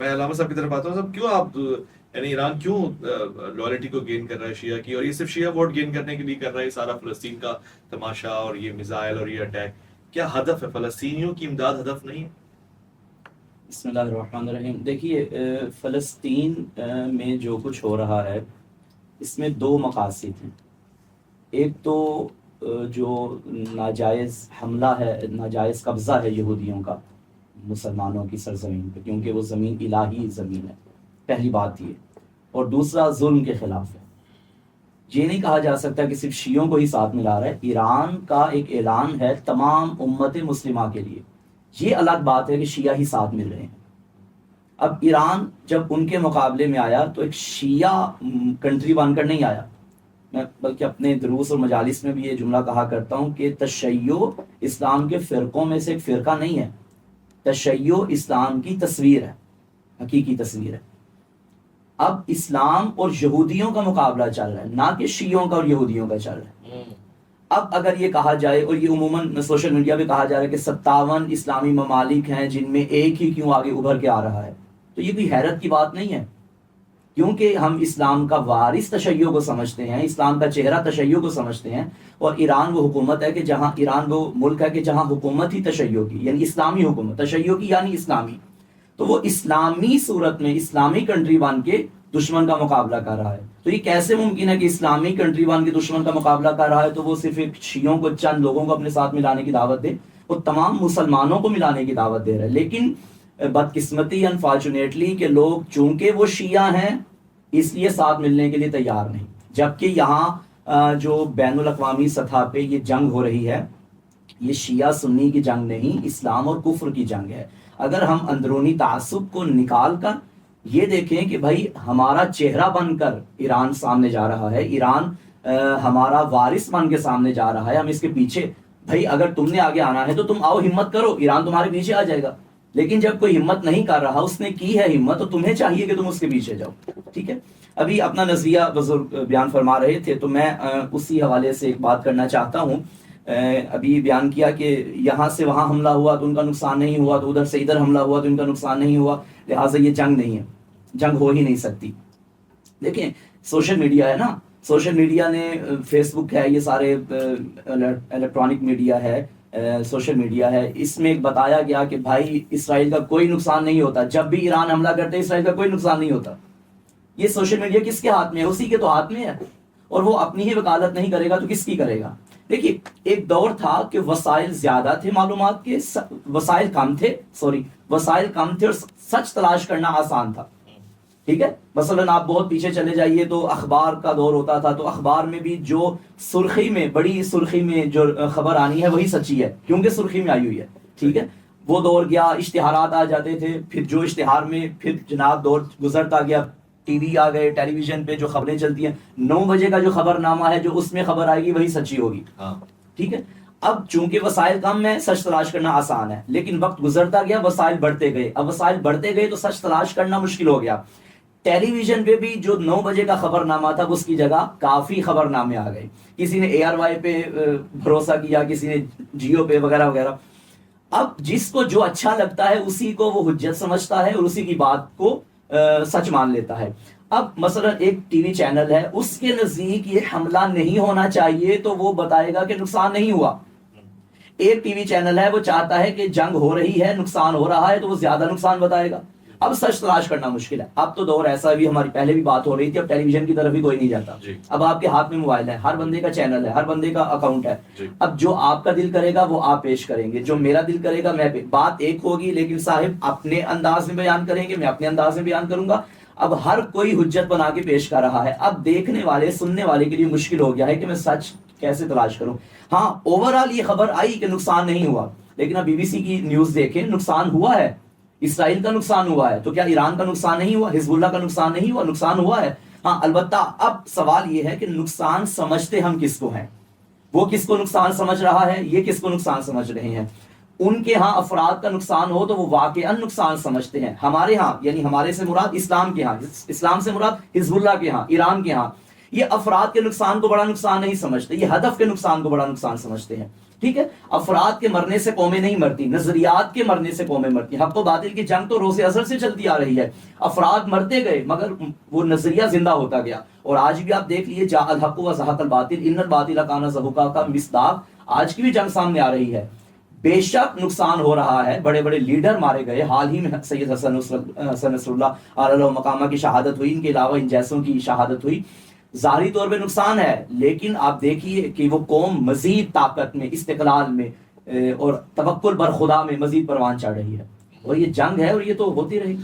میں علامہ صاحب کی طرف آتا ہوں. صاحب کیوں آپ یعنی ایران کیوں لوائلٹی کو گین کر رہا ہے شیعہ کی, اور یہ صرف شیعہ ووٹ گین کرنے کے لیے کر رہا ہے یہ سارا فلسطین کا تماشا اور یہ میزائل اور یہ اٹیک؟ کیا ہدف ہے؟ فلسطینیوں کی امداد ہدف نہیں ہے؟ بسم اللہ الرحمن الرحیم. دیکھیے فلسطین میں جو کچھ ہو رہا ہے اس میں دو مقاصد ہیں. ایک تو جو ناجائز حملہ ہے, ناجائز قبضہ ہے یہودیوں کا مسلمانوں کی سرزمین پہ, کیونکہ وہ زمین الہی زمین ہے, پہلی بات یہ. اور دوسرا ظلم کے خلاف ہے. یہ نہیں کہا جا سکتا کہ صرف شیعوں کو ہی ساتھ ملا رہا ہے. ایران کا ایک اعلان ہے تمام امت مسلمہ کے لیے. یہ الگ بات ہے کہ شیعہ ہی ساتھ مل رہے ہیں. اب ایران جب ان کے مقابلے میں آیا تو ایک شیعہ کنٹری بن کر نہیں آیا. میں بلکہ اپنے دروس اور مجالس میں بھی یہ جملہ کہا کرتا ہوں کہ تشیع اسلام کے فرقوں میں سے ایک فرقہ نہیں ہے. تشیع اسلام کی تصویر ہے, حقیقی تصویر ہے. اب اسلام اور یہودیوں کا مقابلہ چل رہا ہے, نہ کہ شیعوں کا اور یہودیوں کا چل رہا ہے. اب اگر یہ کہا جائے, اور یہ عموماً سوشل میڈیا پہ کہا جا رہا ہے کہ 57 اسلامی ممالک ہیں جن میں ایک ہی کیوں آگے ابھر کے آ رہا ہے, تو یہ کوئی حیرت کی بات نہیں ہے, کیونکہ ہم اسلام کا وارث تشیع کو سمجھتے ہیں, اسلام کا چہرہ تشیع کو سمجھتے ہیں. اور ایران وہ حکومت ہے کہ جہاں, ایران وہ ملک ہے کہ جہاں حکومت ہی تشیع کی, یعنی اسلامی حکومت, تشیع کی یعنی اسلامی. تو وہ اسلامی صورت میں اسلامی کنٹری بن کے دشمن کا مقابلہ کر رہا ہے. تو یہ کیسے ممکن ہے کہ اسلامی کنٹری بن کے دشمن کا مقابلہ کر رہا ہے تو وہ صرف ایک شیعوں کو, چند لوگوں کو اپنے ساتھ ملانے کی دعوت دے, وہ تمام مسلمانوں کو ملانے کی دعوت دے رہا ہے. لیکن بدقسمتی انفارچونیٹلی کہ لوگ چونکہ وہ شیعہ ہیں اس لیے ساتھ ملنے کے لیے تیار نہیں. جبکہ یہاں جو بین الاقوامی سطح پہ یہ جنگ ہو رہی ہے, یہ شیعہ سنی کی جنگ نہیں, اسلام اور کفر کی جنگ ہے. اگر ہم اندرونی تعصب کو نکال کر یہ دیکھیں کہ بھائی ہمارا چہرہ بن کر ایران سامنے جا رہا ہے, ایران ہمارا وارث بن کے سامنے جا رہا ہے, ہم اس کے پیچھے, بھائی اگر تم نے آگے آنا ہے تو تم آؤ, ہمت کرو, ایران تمہارے پیچھے آ جائے گا. لیکن جب کوئی ہمت نہیں کر رہا, اس نے کی ہے ہمت, تو تمہیں چاہیے کہ تم اس کے پیچھے جاؤ. ٹھیک ہے, ابھی اپنا نظریہ بزرگ بیان فرما رہے تھے تو میں اسی حوالے سے ایک بات کرنا چاہتا ہوں. ابھی بیان کیا کہ یہاں سے وہاں حملہ ہوا تو ان کا نقصان نہیں ہوا, تو ادھر سے ادھر حملہ ہوا تو ان کا نقصان نہیں ہوا, لہٰذا یہ جنگ نہیں ہے, جنگ ہو ہی نہیں سکتی. دیکھیں سوشل میڈیا ہے نا, سوشل میڈیا نے, فیس بک ہے, یہ سارے الیکٹرانک میڈیا ہے, سوشل میڈیا ہے, اس میں ایک بتایا گیا کہ بھائی اسرائیل کا کوئی نقصان نہیں ہوتا, جب بھی ایران حملہ کرتے ہیں اسرائیل کا کوئی نقصان نہیں ہوتا. یہ سوشل میڈیا کس کے ہاتھ میں ہے؟ اسی کے تو ہاتھ میں ہے, اور وہ اپنی ہی وکالت نہیں کرے گا تو کس کی کرے گا؟ دیکھیے ایک دور تھا کہ وسائل زیادہ تھے معلومات کے, وسائل کم تھے, وسائل کم تھے اور سچ تلاش کرنا آسان تھا. ٹھیک ہے, مثلا آپ بہت پیچھے چلے جائیے تو اخبار کا دور ہوتا تھا, تو اخبار میں بھی جو سرخی میں, بڑی سرخی میں جو خبر آنی ہے وہی سچی ہے, کیونکہ سرخی میں آئی ہوئی ہے. ٹھیک ہے, وہ دور گیا, اشتہارات آ جاتے تھے, پھر جو اشتہار میں پھر جناب دور گزرتا گیا, ٹی وی آ گئے, ٹیلی ویژن پہ جو خبریں چلتی ہیں, 9 بجے کا جو خبر نامہ ہے جو اس میں خبر آئے گی وہی سچی ہوگی. ٹھیک ہے, اب چونکہ وسائل کم ہے سچ تلاش کرنا آسان ہے, لیکن وقت گزرتا گیا, وسائل بڑھتے گئے, اب وسائل بڑھتے گئے تو سچ تلاش کرنا مشکل ہو گیا. ٹیلی ویژن پہ بھی جو 9 بجے کا خبر نامہ تھا اس کی جگہ کافی خبر نامے آ گئے, کسی نے ARY پہ بھروسہ کیا, کسی نے جیو پہ, وغیرہ وغیرہ. اب جس کو جو اچھا لگتا ہے اسی کو وہ حجت سمجھتا ہے اور اسی کی بات کو سچ مان لیتا ہے. اب مثلا ایک ٹی وی چینل ہے, اس کے نزدیک یہ حملہ نہیں ہونا چاہیے تو وہ بتائے گا کہ نقصان نہیں ہوا. ایک ٹی وی چینل ہے وہ چاہتا ہے کہ جنگ ہو رہی ہے, نقصان ہو رہا ہے, تو وہ زیادہ نقصان بتائے گا. اب سچ تلاش کرنا مشکل ہے. اب تو دور ایسا بھی, ہماری پہلے بھی بات ہو رہی تھی, اب ٹیلی ویژن کی طرف بھی کوئی نہیں جاتا. اب آپ کے ہاتھ میں موبائل ہے, ہر بندے کا چینل ہے, ہر بندے کا اکاؤنٹ ہے. اب جو آپ کا دل کرے گا وہ آپ پیش کریں گے, جو میرا دل کرے گا میں, بات ایک ہوگی لیکن صاحب اپنے انداز میں بیان کریں گے, میں اپنے انداز میں بیان کروں گا. اب ہر کوئی حجت بنا کے پیش کر رہا ہے. اب دیکھنے والے, سننے والے کے لیے مشکل ہو گیا ہے کہ میں سچ کیسے تلاش کروں. ہاں اوورآل یہ خبر آئی کہ نقصان نہیں ہوا, لیکن اب BBC کی نیوز دیکھیں, نقصان ہوا ہے, اسرائیل کا نقصان ہوا ہے, تو کیا ایران کا نقصان نہیں ہوا, حزب اللہ کا نقصان نہیں ہوا؟ نقصان ہوا ہے. ہاں البتہ اب سوال یہ ہے کہ نقصان سمجھتے ہم کس کو ہیں, وہ کس کو نقصان سمجھ رہا ہے, یہ کس کو نقصان سمجھ رہے ہیں. ان کے ہاں افراد کا نقصان ہو تو وہ واقعاً نقصان سمجھتے ہیں. ہمارے ہاں, یعنی ہمارے سے مراد اسلام کے ہاں, اسلام سے مراد حزب اللہ کے ہاں, ایران کے ہاں, یہ افراد کے نقصان کو بڑا نقصان نہیں سمجھتے, یہ ہدف کے نقصان کو بڑا نقصان سمجھتے ہیں. ٹھیک ہے، افراد کے مرنے سے قومیں نہیں مرتی، نظریات کے مرنے سے قومیں مرتی. حق و باطل کی جنگ تو روز ازل سے چلتی آ رہی ہے، افراد مرتے گئے مگر وہ نظریہ زندہ ہوتا گیا. اور آج بھی آپ دیکھ لیجیے جاء الحق و زہق الباطل ان الباطل کان زہوقا کا مصداق آج کی بھی جنگ سامنے آ رہی ہے. بے شک نقصان ہو رہا ہے، بڑے بڑے لیڈر مارے گئے. حال ہی میں سید حسن نصر اللہ علیہ مقامہ کی شہادت ہوئی، ان کے علاوہ ان جیسوں کی شہادت ہوئی. ظاہری طور پہ نقصان ہے، لیکن آپ دیکھیے کہ وہ قوم مزید طاقت میں، استقلال میں اور توکل بر خدا میں مزید پروان چڑھ رہی ہے. اور یہ جنگ ہے اور یہ تو ہوتی رہے گی.